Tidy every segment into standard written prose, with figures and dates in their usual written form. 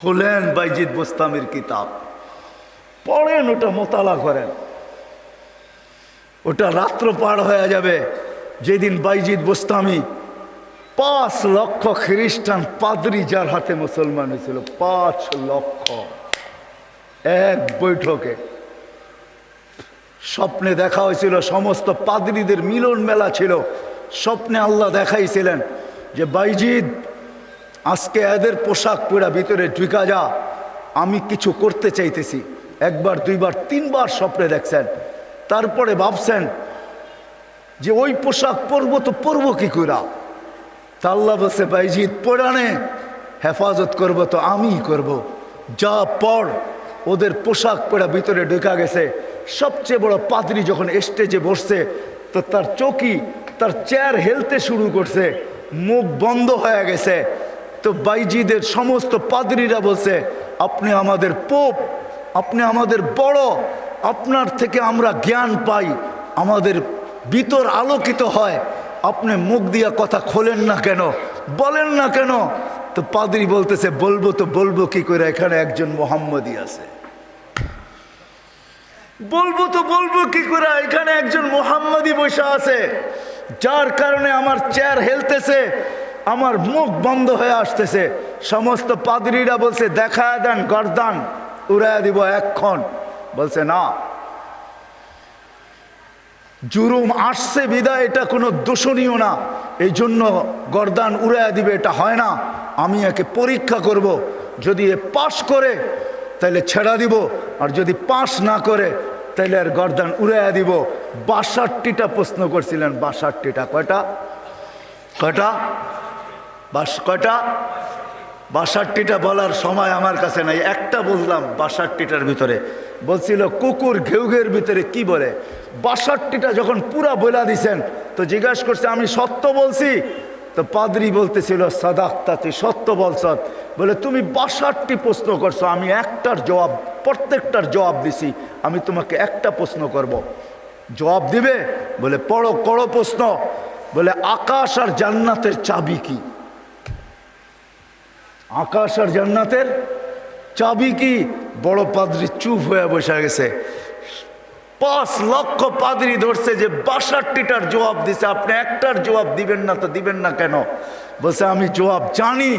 খুলেন বাইজিদ বোস্তামির কিতাব, পড়েন, ওটা মোতালা করেন। ওটা রাত্র পার হয়ে যাবে যেদিন বাইজিদ বোস্তামি 5 লক্ষ খ্রিস্টান পাদ্রী যার হাতে মুসলমান হয়েছিল, 5 লক্ষ এক বৈঠকে। স্বপ্নে দেখা হয়েছিল, সমস্ত পাদ্রীদের মিলন মেলা ছিল। স্বপ্নে আল্লাহ দেখাইছিলেন যে বাইজিদ আজকে এদের পোশাক পরা ভিতরে ঢুকা যা, আমি কিছু করতে চাইতেছি। একবার, দুইবার, 3বার স্বপ্নে দেখছেন। তারপরে ভাবছেন যে ওই পোশাক পরবো তো পরবো কি করে। তা আল্লাহ বলছে বাইজিদ পরানে হেফাজত করব তো আমিই করব, যা পর। ওদের পোশাক পরা ভিতরে ঢুকা গেছে। সবচেয়ে বড় পাদ্রী যখন স্টেজে বসছে তো তার চৌকি, তার চেয়ার হেলতে শুরু করছে, মুখ বন্ধ হয়ে গেছে। তো বাইজিদের সমস্ত পাদ্রীরা বলছে আপনি আমাদের পোপ, আপনি আমাদের বড়, আপনার থেকে আমরা জ্ঞান পাই, আমাদের ভিতর আলোকিত হয়, আপনি মুখ দিয়া কথা খোলেন না কেন, বলেন না কেন। তো পাদ্রী বলতেছে বলবো তো বলবো কি করে, এখানে একজন মোহাম্মদী আছে। বলবো তো বলবো কি করে, এখানে একজন মোহাম্মদী বসে আছে, যার কারণে আমার চেয়ার হেলতেছে, আমার মুখ বন্ধ হয়ে আসতেছে। সমস্ত পাদ্রীরা বলছে দেখা দেন, গর্দান উড়াইয়া দিব এক্ষণ। বলছে না, জুরুম আসছে বিদায় এটা কোনো দোষণীয় না, এই জন্য গর্দান উড়াইয়া দিবে, এটা হয় না। আমি একে পরীক্ষা করব, যদি এ পাশ করে তাহলে ছেড়া দিব, আর যদি পাশ না করে তাহলে আর গর্দান উড়াইয়া দিব। 62টা প্রশ্ন করছিলেন, 62টা। কয়টা? কয়টা? কয়টা? 62টা বলার সময় আমার কাছে নাই, একটা বললাম 62টার ভিতরে। বলছিল কুকুর ঘেউঘের ভিতরে কি বলে। 62টা যখন পুরা বলা দিছেন তো জিজ্ঞাসা করছে আমি সত্য বলছি। তো পাদ্রী বলতেছিল সাদাক্তা, তুই সত্য বলছ। বলে তুমি 62টি প্রশ্ন করছো, আমি একটার জবাব, প্রত্যেকটার জবাব দিছি, আমি তোমাকে একটা প্রশ্ন করব, জবাব দিবে? বলে পড়ো, করো প্রশ্ন। বলে আকাশ আর জান্নাতের চাবি কি? আকাশ আর জান্নাতের চাবি কি? বড় পাদ্রী চুপ হয়ে বসে গেছে। 5 লক্ষ পাদ্রী ধরছে যে 62টার জবাব দিছে, আপনি একটার জবাব দিবেন না, তো দিবেন না কেন? বলছে আমি জবাব জানি,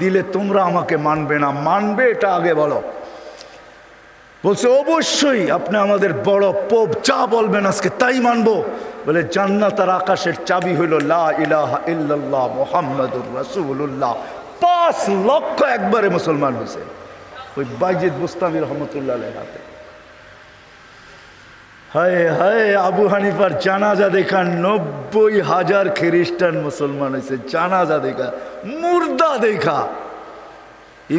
দিলে তোমরা আমাকে মানবে না, মানবে এটা আগে বলো। বলছে অবশ্যই আপনি আমাদের বড় পোপ, যা বলবেন আজকে তাই মানবো। বলে জান্নাত আর আকাশের চাবি হইল লা ইলাহা ইল্লাল্লাহ মুহাম্মাদুর রাসূলুল্লাহ। 5 লক্ষ একবারে মুসলমান হয়েছে ওই বাইজিদ বোস্তামি রহমতুল্লাহ আলাইহির হাতে। হায় হায়, আবু হানিফার জানাজা দেখা 90,000 খ্রিস্টান মুসলমান হয়েছে। জানাজা দেখা, মুর্দা দেখা।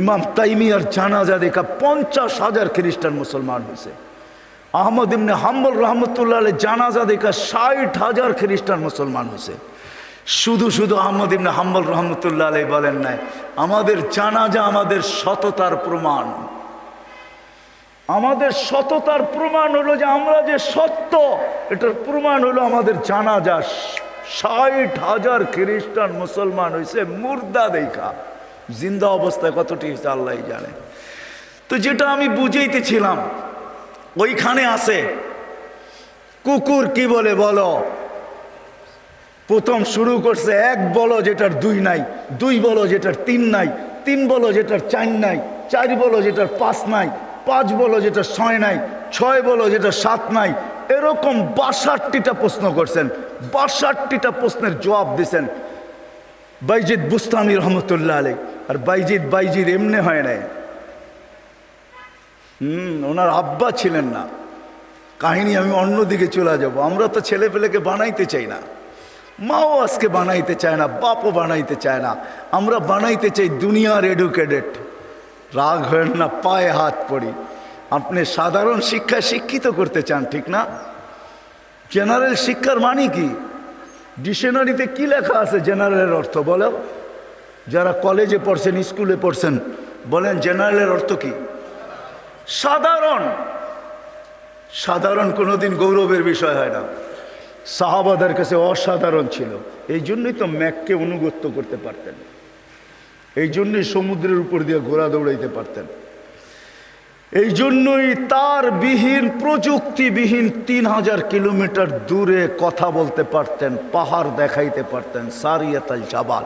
ইমাম তাইমিয়ার জানাজা দেখা 50,000 খ্রিস্টান মুসলমান হয়েছে। আহমদ ইবনে হাম্বল রহমতুল্লাহ আলাইহি জানাজা দেখা 60,000 খ্রিস্টান মুসলমান হয়েছে। শুধু শুধু আহমদ ইবনে হাম্বল রহমতুল্লাহ আলাইহি বলেন নাই আমাদের জানাজা আমাদের সততার প্রমাণ। আমাদের সততার প্রমাণ হলো যে আমরা যে সত্য, এটার প্রমাণ হলো আমাদের জানাজা। 60,000 খ্রিস্টান মুসলমান হয়েছে মুর্দা দেখা। জিন্দা অবস্থায় কতটি হয়েছে আল্লাহ জানে। তো যেটা আমি বুঝাইতেছিলাম, ওইখানে আছে কুকুর কি বলে বলো। প্রথম শুরু করছে 1 বলো যেটার 2 নাই, 2 বলো যেটার 3 নাই, 3 বলো যেটার 4 নাই, 4 বলো যেটার 5 নাই, 5 বলো যেটার 6 নাই, 6 বলো যেটার 7 নাই। এরকম 62টা প্রশ্ন করছেন। 62টা প্রশ্নের জবাব দিছেন বাইজিদ বুস্তামি রহমতুল্লাহ আলাইহি। আর বাইজিদ এমনি হয় নাই। ওনার আব্বা ছিলেন না। কাহিনী আমি অন্যদিকে চলে যাব। আমরা তো ছেলে পেলেকে বানাইতে চাই না, মাও আজকে বানাইতে চায় না, বাপও বানাইতে চায় না। আমরা বানাইতে চাই দুনিয়ার এডুকেটেড। রাগ হয় না, পায়ে হাত পড়ি। আপনি সাধারণ শিক্ষায় শিক্ষিত করতে চান, ঠিক না? জেনারেল শিক্ষার মানে কি? ডিকশনারিতে কি লেখা আছে জেনারেলের অর্থ বলো? যারা কলেজে পড়ছেন, স্কুলে পড়ছেন, বলেন জেনারেলের অর্থ কি? সাধারণ। সাধারণ কোনোদিন গৌরবের বিষয় হয় না। সাহাবাদের কাছে অসাধারণ ছিল, এই জন্যই তো ম্যাককে অনুগত্য করতে পারতেন। এই জন্যই সমুদ্রের উপর দিয়ে ঘোড়া দৌড়াইতে পারতেন। এই জন্যই তার বিহীন, প্রযুক্তিবিহীন 3000 কিলোমিটার দূরে কথা বলতে পারতেন, পাহাড় দেখাইতে পারতেন। সারিয়াতাল জাবাল,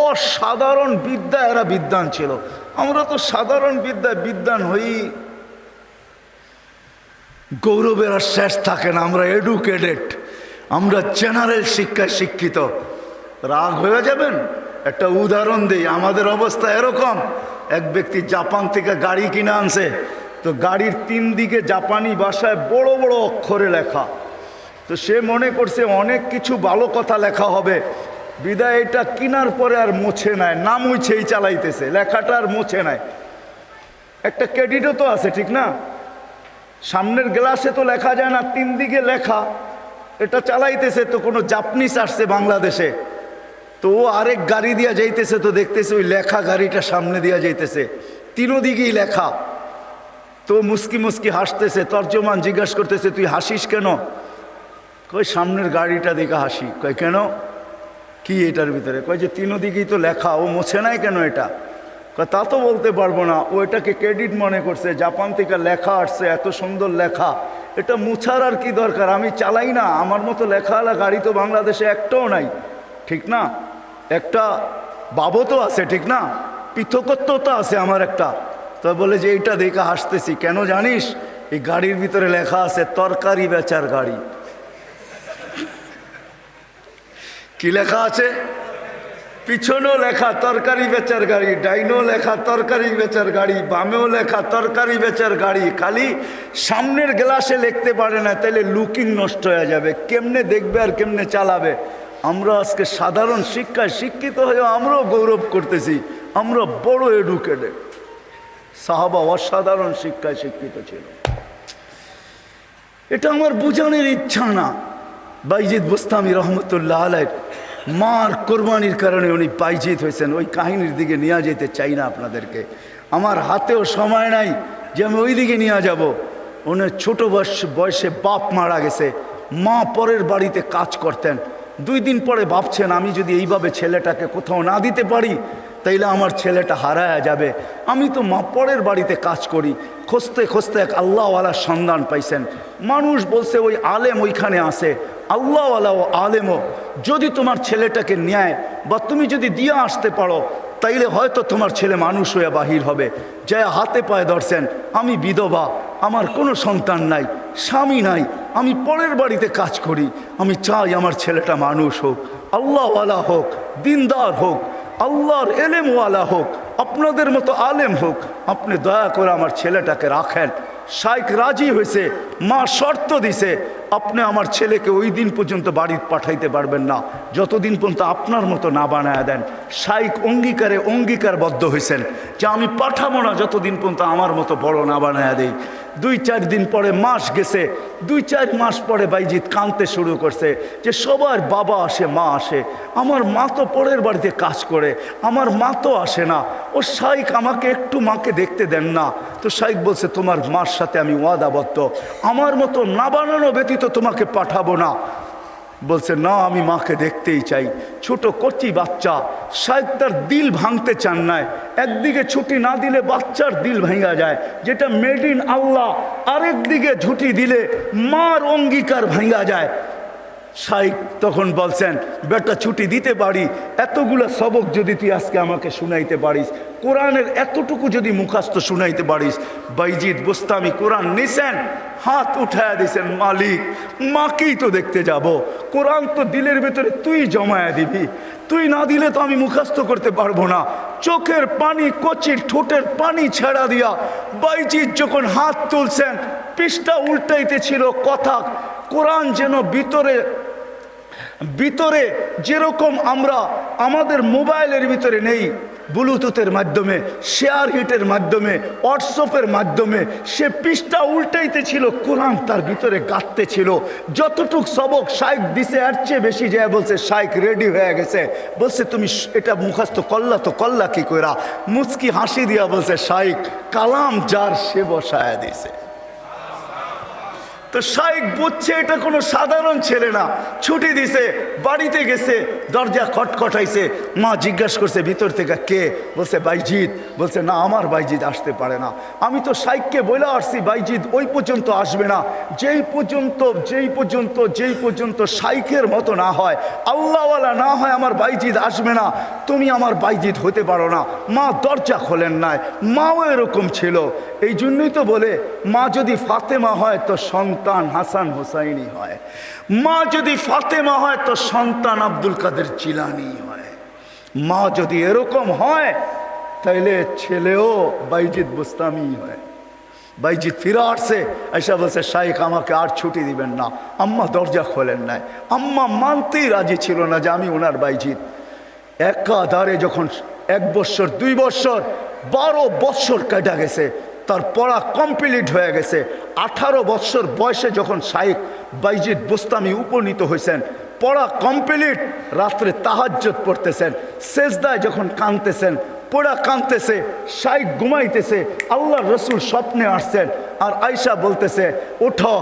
অসাধারণ বিদ্যা, এরা বিদ্বান ছিল। আমরা তো সাধারণ বিদ্যায় বিদ্বান হই, গৌরবের আর শেষ থাকে না। আমরা এডুকেটেড, আমরা জেনারেল শিক্ষায় শিক্ষিত। রাগ হয়ে যাবেন? একটা উদাহরণ দিই। আমাদের অবস্থা এরকম, এক ব্যক্তি জাপান থেকে গাড়ি কিনে আনছে, তো গাড়ির 3 দিকে জাপানি ভাষায় বড় বড় অক্ষরে লেখা। তো সে মনে করছে অনেক কিছু ভালো কথা লেখা হবে, বিদায় এটা কেনার পরে আর মোছে নাই, না মুছেই চালাইতেছে, লেখাটা আর মোছে নাই। একটা ক্রেডিটও তো আছে, ঠিক না? সামনের গ্লাসে তো লেখা যায় না, 3 দিকে লেখা, এটা চালাইতেছে। তো কোনো জাপানিজ আসছে বাংলাদেশে, তো ও আরেক গাড়ি দিয়া যাইতেছে, তো দেখতেছে ওই লেখা গাড়িটা সামনে দিয়া যাইতেছে, 3 দিকেই লেখা। তো মুস্কি মুস্কি হাসতেছে। তর্জমান জিজ্ঞাসা করতেছে, তুই হাসিস কেন? কই সামনের গাড়িটা দেখে হাসি। কয় কেন, কি এটার ভিতরে? কয় যে 3 দিকেই তো লেখা, ও মোছে নাই কেন এটা? কয় তা তো বলতে পারবো না, ও এটাকে ক্রেডিট মনে করছে, জাপান থেকে লেখা আসছে, এত সুন্দর লেখা, এটা মুছার আর কি দরকার, আমি চালাই না, আমার মতো লেখাওয়ালা গাড়ি তো বাংলাদেশে একটাও নাই, ঠিক না? একটা বাবতও আছে, ঠিক না? পৃথকত্ব তো আছে আমার একটা। তো বলে যে এইটা দেখে হাসতেছি কেন জানিস? এই গাড়ির ভিতরে লেখা আছে তরকারি বেচার গাড়ি। কি লেখা আছে? পিছনেও লেখা তরকারি বেচার গাড়ি, ডাইনেও লেখা তরকারি বেচার গাড়ি, বামেও লেখা তরকারি বেচার গাড়ি। খালি সামনের গ্লাসে লিখতে পারে না, তাইলে লুকিং নষ্ট হয়ে যাবে, কেমনে দেখবে আর কেমনে চালাবে। আমরা আজকে সাধারণ শিক্ষায় শিক্ষিত হয়ে আমরাও গৌরব করতেছি, আমরা বড় এডুকেটেড। সাহাবা অসাধারণ শিক্ষায় শিক্ষিত ছিল। এটা আমার বুঝানোর ইচ্ছা না। বাইজিদ বুস্তামি রহমতুল্লাহ আলাইহ মার কোরবানির কারণে উনি বাইজিদ হয়েছেন, ওই কাহিনীর দিকে নিয়ে যেতে চাই না আপনাদেরকে। আমার হাতেও সময় নাই যে আমি ওই দিকে নিয়ে যাব। উনি ছোট বয়সে বাপ মারা গেছে, মা পরের বাড়িতে কাজ করতেন। 2 দিন পরে ভাবছেন, আমি যদি এইভাবে ছেলেটাকে কোথাও না দিতে পারি তাইলে আমার ছেলেটা হারায়া যাবে। আমি তো মা পরের বাড়িতে কাজ করি। খুঁজতে খুঁজতে এক আল্লাহওয়ালার সন্ধান পাইছেন। মানুষ বলছে ওই আলেম ওইখানে আছে, আল্লাহওয়ালা ও আলেমও যদি তোমার ছেলেটাকে নেয় বা তুমি যদি দিয়ে আসতে পারো তাইলে হয়তো তোমার ছেলে মানুষ হয়ে বাহির হবে। যা হাতে পায়ে ধরছেন, আমি বিধবা, আমার কোনো সন্তান নাই, স্বামী নাই, আমি পরের বাড়িতে কাজ করি, আমি চাই আমার ছেলেটা মানুষ হোক, আল্লাহওয়ালা হোক, দিনদার হোক, আল্লাহর এলেমওয়ালা হোক, আপনাদের মতো আলেম হোক, আপনি দয়া করে আমার ছেলেটাকে রাখেন। শাইখ রাজি হয়েছে, মা শর্ত দিছে, আপনি আমার ছেলেকে ওই দিন পর্যন্ত বাড়ি পাঠাইতে পারবেন না যতদিন পর্যন্ত আপনার মতো না বানায় দেন। শাইখ অঙ্গীকারবদ্ধ হয়েছেন যে আমি পাঠাবো না যতদিন পর্যন্ত আমার মতো বড় না বানায় দেই। 2-4 দিন পরে মাস গেছে, 2-4 মাস পরে বাইজিদ কাঁদতে শুরু করছে যে সবার বাবা আসে, মা আসে, আমার মা তো পরের বাড়িতে কাজ করে, আমার মা তো আসে না। ও শাইখ আমাকে একটু মাকে দেখতে দেন না। তো শাইখ বলছে, তোমার মার সাথে আমি ওয়াদাবদ্ধ, আমার মতো না বানানো ব্যতীত তোমাকে পাঠাবো না। বলছে না, আমি মাকে দেখতেই চাই। ছোট কচি বাচ্চা, শাইখ তার দিল ভাঙতে চান না। একদিকে ছুটি না দিলে বাচ্চার দিল ভাঙা যায়, যেটা মেড ইন আল্লাহ, আরেকদিকে ছুটি দিলে মার অঙ্গীকার ভাঙা যায়। শাইখ তখন বলছেন, বেটা ছুটি দিতে পারি, এতগুলো সবক যদি তুই আজকে আমাকে শুনাইতে পারিস, কোরআনের এতটুকু যদি মুখস্থ শুনাইতে পারিস। বাইজিদ বুস্তামি কোরআন নিছেন, হাত উঠায়া দিছেন, মালিক মাকেই তো দেখতে যাব, কোরআন তো দিলের ভেতরে তুই জমায়া দিবি, তুই না দিলে তো আমি মুখস্থ করতে পারবো না। চোখের পানি, কচির ঠোঁটের পানি ছেড়া দিয়া বাইজিদ যখন হাত তুলছেন, পৃষ্ঠা উল্টাইতে ছিল কথা, কোরআন যেন ভিতরে যেরকম আমরা আমাদের মোবাইলের ভিতরে নেই, ব্লুটুথের মাধ্যমে, শেয়ার হিটের মাধ্যমে, হোয়াটসঅ্যাপের মাধ্যমে সে পৃষ্ঠা উল্টাইতে ছিল, কোরআন তার ভিতরে গাঁথতে ছিল। যতটুক সবক শাইখ দিছে এর চেয়ে বেশি যায় বলছে শাইখ রেডি হয়ে গেছে। বলছে তুমি এটা মুখস্থ করলা, তো করলা কি কইরা? মুচকি হাসি দিয়া বলছে, শাইখ কালাম যার সে বসায়া দিছে। তো শাইখ বুঝছে এটা কোনো সাধারণ ছেলে না, ছুটি দিছে, বাড়িতে গেছে, দরজা খটখটাইছে। মা জিজ্ঞাসা করছে ভিতর থেকে কে? বলছে বাইজিৎ। বলছে না, আমার বাইজিৎ আসতে পারে না। আমি তো শাইখকে বলে আসছি বাইজিৎ ওই পর্যন্ত আসবে না, যেই পর্যন্ত শাইখের মতো না হয়, আল্লাহওয়ালা না হয়, আমার বাইজিৎ আসবে না। তুমি আমার বাইজিৎ হতে পারো না। মা দরজা খোলেন নাই। মাও এরকম ছিল। এই জন্যই তো বলে মা যদি ফাতেমা হয় তো সন্তান হাসান হোসাইনি হয়, মা যদি ফাতেমা হয় তো সন্তান আব্দুল কাদের জিলানি হয়। মা যদি এরকম হয় তাইলে ছেলেও বাইজিৎ বুস্তামি হয়। বাইজিৎ ফিরে আসছে, এসে বলছে শাইখ আমাকে আর ছুটি দিবেন না। আম্মা দরজা খোলেন নাই। আম্মা মানতেই রাজি ছিল না যে আমি ওনার বাইজিৎ। একাধারে যখন 1 বৎসর 2 বৎসর 12 বৎসর কেটে গেছে, তার পড়া কমপ্লিট হয়ে গেছে। 18 বৎসর বয়সে যখন শাইখ বাইজিৎ বুস্তামি উপনীত হয়েছেন, পড়া কমপ্লিট, রাত্রে তাহাজ্জুদ পড়তেছেন, সেজদায় যখন কাঁদতেছেন, পড়া কাঁদতেছে, শাইখ ঘুমাইতেছে, আল্লাহ রসুল স্বপ্নে আসছেন। আর আয়সা বলতেছে ওঠো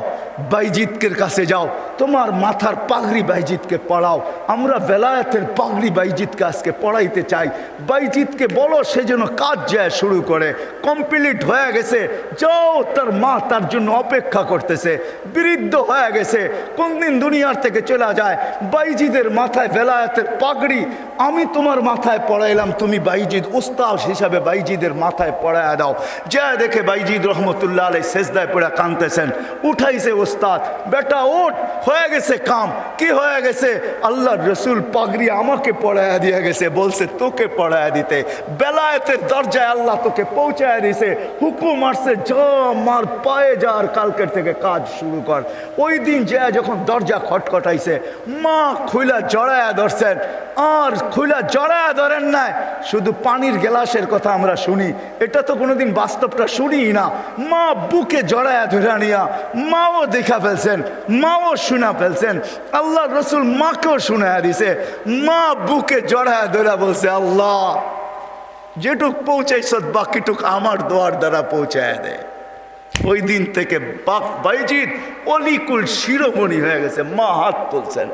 বাইজিৎকের কাছে যাও, তোমার মাথার পাগড়ি বাইজিৎকে পড়াও, আমরা বেলায়েতের পাগড়ি বাইজিৎকে আজকে পড়াইতে চাই। বাইজিৎকে বলো সে যেন কাজ যায় শুরু করে, কমপ্লিট হয়ে গেছে, যাও। তার মা তার জন্য অপেক্ষা করতেছে, বৃদ্ধ হয়ে গেছে, কোনদিন দুনিয়ার থেকে চলে যায়। বাইজিদের মাথায় বেলায়েতের পাগড়ি আমি তোমার মাথায় পড়াইলাম, তুমি বাইজিদ উস্তাদ হিসাবে বাইজিদের মাথায় পড়ায় দাও। যা দেখে বাইজিদ রহমতুল্লাহ আলাইহি সেজদায় পড়ে কাঁদতেছেন। উঠাইছে উস্তাদ, বেটা ওঠ, হয়ে গেছে কাম। কি হয়ে গেছে? আল্লাহর রসুল পাগড়ি আমাকে পড়ায় দিয়ে গেছে, বলছে তোকে পড়ায় দিতে। বেলায়েতের দরজায় আল্লাহ তোকে পৌঁছায় দিছে, হুকুম আসছে যা মার পায়ে যা, আর কালকের থেকে কাজ শুরু কর। ওই দিন যা যখন দরজা খটখটাইছে, মা খুইলা জড়ায়া ধরছেন। আর খুইলা জড়ায়া ধরেন নাই, শুধু পানির গ্লাসের কথা আমরা শুনি, এটা তো কোনোদিন বাস্তবটা শুনি না। মা বুকে জড়ায়া ধরে নিয়া মাও দেখা ফেলছেন, মাও শোনা ফেলছেন। আল্লাহ রসুল মাকেও শোনায়া দিছে। মা বুকে জড়ায়া ধরে বলছে আল্লাহ যেটুক পৌঁছাইছ বাকিটুক আমার দোয়ার দ্বারা পৌঁছায় দেয়। ওই দিন থেকে বাইজিদ অলিকুল শিরোমণি হয়ে গেছে। মা হাত তুলছেন।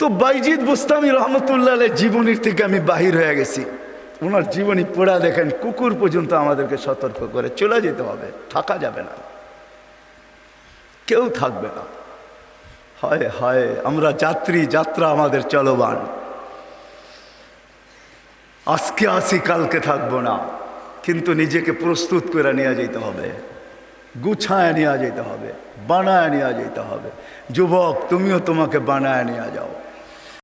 তো বাইজিদ বুস্তামি রহমতুল্লাহ জীবনীর থেকে আমি বাহির হয়ে গেছি। ওনার জীবনী পড়া দেখেন, কুকুর পর্যন্ত আমাদেরকে সতর্ক করে চলে যেতে হবে, থাকা যাবে না, কেউ থাকবে না। হায় হায়, আমরা যাত্রী, যাত্রা আমাদের চলমান। আজকে আসি কালকে থাকবো না, কিন্তু নিজেকে প্রস্তুত করে নিয়ে যেতে হবে, গুছায় নিয়ে যেতে হবে, বানায় নিয়ে যেতে হবে। যুবক তুমিও তোমাকে বানায় নিয়ে যাও।